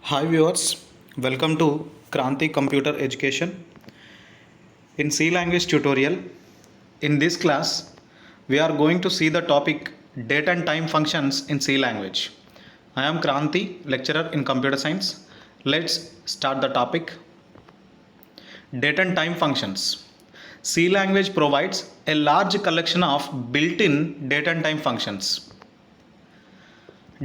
Hi viewers, welcome to Kranti Computer Education. In C language tutorial, in this class, we are going to see the topic date and time functions in C language. I am Kranti, lecturer in computer science. Let's start the topic. Date and time functions. C language provides a large collection of built-in date and time functions.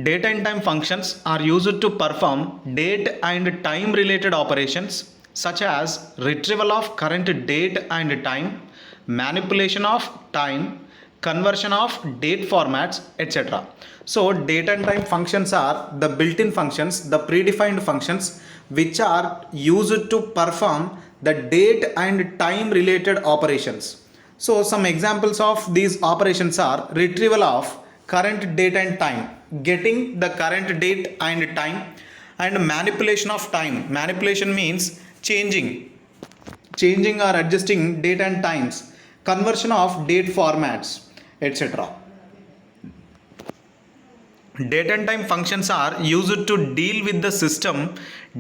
Date and time functions are used to perform date and time related operations such as retrieval of current date and time, manipulation of time, conversion of date formats, etc. So, date and time functions are the built in functions, the predefined functions which are used to perform the date and time related operations. So, some examples of these operations are retrieval of current date and time, getting the current date and time, and manipulation of time. Manipulation means changing or adjusting date and times, conversion of date formats, etc. Date and time functions are used to deal with the system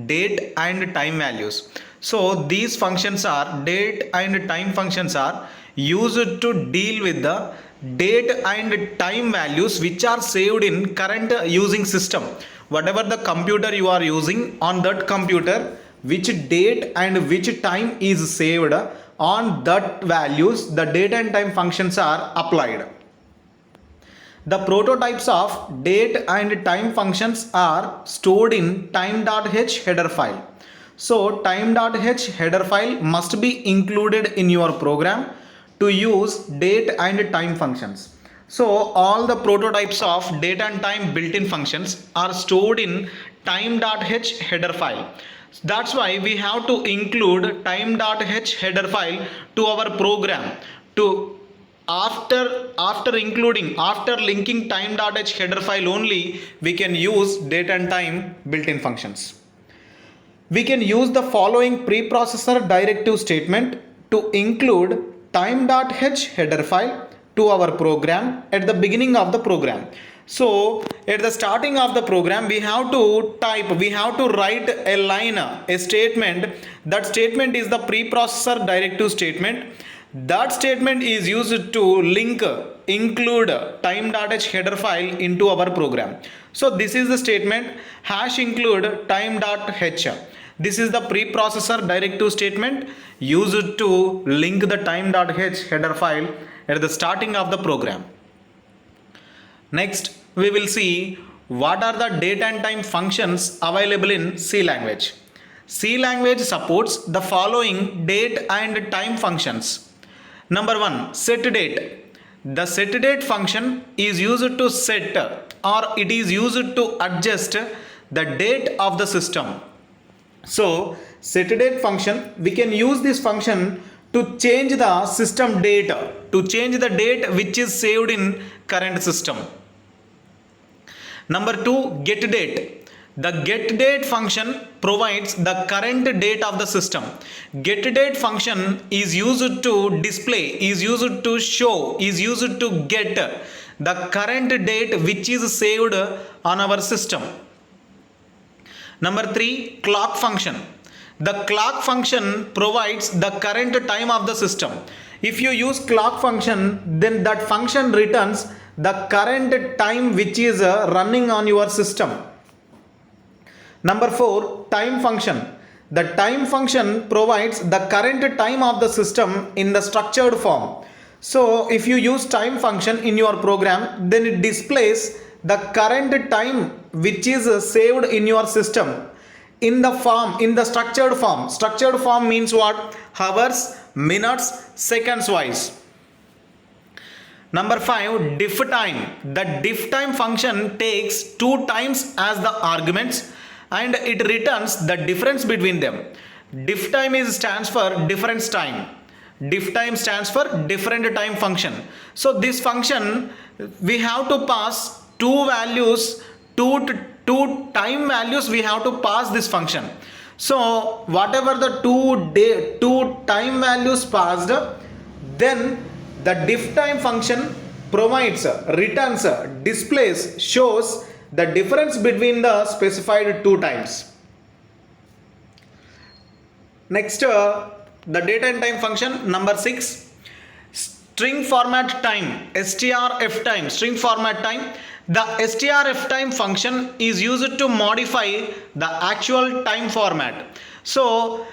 date and time values. So these functions are date and time functions are used to deal with the date and time values which are saved in current using system. Whatever the computer you are using, on that computer which date and which time is saved, on that values the date and time functions are applied. The prototypes of date and time functions are stored in time.h header file. So time.h header file must be included in your program to use date and time functions. So all the prototypes of date and time built-in functions are stored in time.h header file. That's why we have to include time.h header file to our program. To after linking time.h header file only, we can use date and time built-in functions. We can use the following preprocessor directive statement to include time.h header file to our program at the beginning of the program. So at the starting of the program, we have to write a line, a statement. That statement is the preprocessor directive statement. That statement is used to include time.h header file into our program. So this is the statement #include time.h. This is the preprocessor directive statement used to link the time.h header file at the starting of the program. Next, we will see what are the date and time functions available in C language. C language supports the following date and time functions. Number 1, set date. The set date function is used to set or it is used to adjust the date of the system. So set date function, we can use this function to change the system date, to change the date which is saved in current system. Number 2, get date. The get date function provides the current date of the system. Get date function is used to display, is used to show, is used to get the current date which is saved on our system. Number 3, clock function. The clock function provides the current time of the system. If you use clock function, then that function returns the current time which is running on your system. Number 4, time function. The time function provides the current time of the system in the structured form. So if you use time function in your program, then it displays the current time which is saved in your system in the structured form. Structured form means what? Hours, minutes, seconds wise. Number 5, diff time. The diff time function takes 2 times as the arguments and it returns the difference between them. Diff time stands for difference time. Diff time stands for different time function. So this function, we have to pass two time values, we have to pass this function. So whatever the two time values passed, then the diff time function provides, returns, displays, shows the difference between the specified 2 times. Next, the date and time function number 6, string format time, strf time, string format time. The strf time function is used to modify the actual time format. So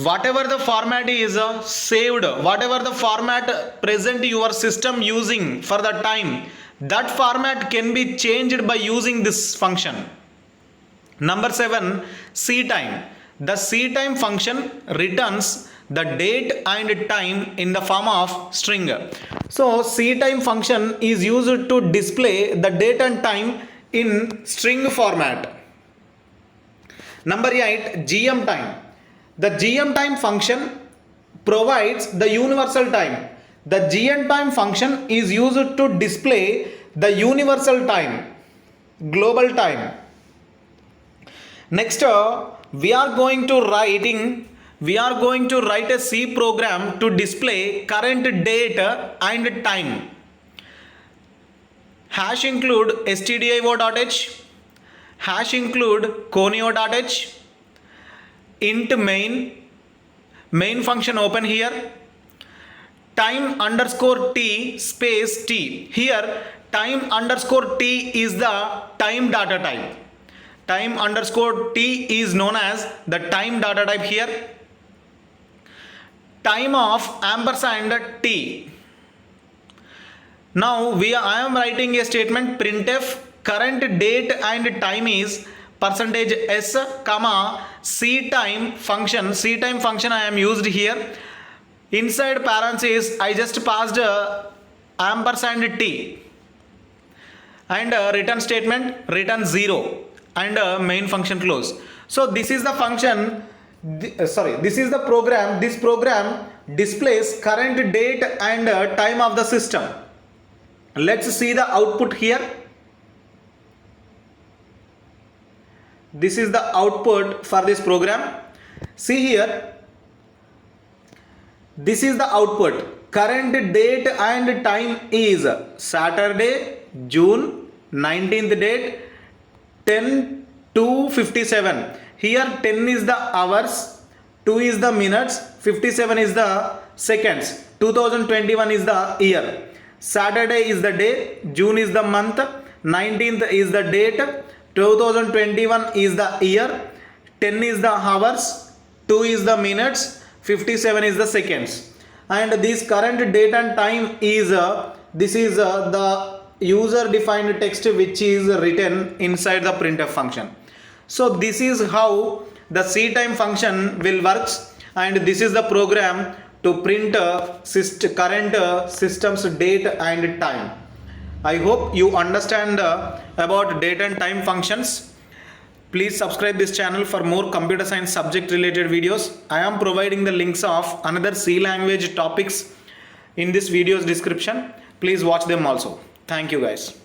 whatever the format is saved, whatever the format present your system using for the time, that format can be changed by using this function. Number 7, ctime. The ctime function returns the date and time in the form of string. So ctime function is used to display the date and time in string format. Number 8, gm time. The gm time function provides the universal time. The gm time function is used to display the universal time, global time. Next, we are going to write a C program to display current date and time. Hash include stdio.h, hash include conio.h, int main function open here, time underscore t space t. Here time underscore t is the time data type. Time underscore t is known as the time data type here. Time of ampersand t. Now I am writing a statement printf current date and time is %s comma ctime function I am used here. Inside parentheses I just passed ampersand t and return statement return 0 and main function close. So this is the function, this is the program. This program displays current date and time of the system. Let's see the output here. This is the output for this program. See here, this is the output. Current date and time is Saturday, June 19th date, 10:57. Here 10 is the hours, 2 is the minutes, 57 is the seconds, 2021 is the year. Saturday is the day, June is the month, 19th is the date, 2021 is the year, 10 is the hours, 2 is the minutes, 57 is the seconds. And this current date and time is the user defined text which is written inside the printf function. So this is how the ctime function will works, and this is the program to print current system's date and time. I hope you understand about date and time functions. Please subscribe this channel for more computer science subject related videos. I am providing the links of another C language topics in this video's description. Please watch them also. Thank you guys.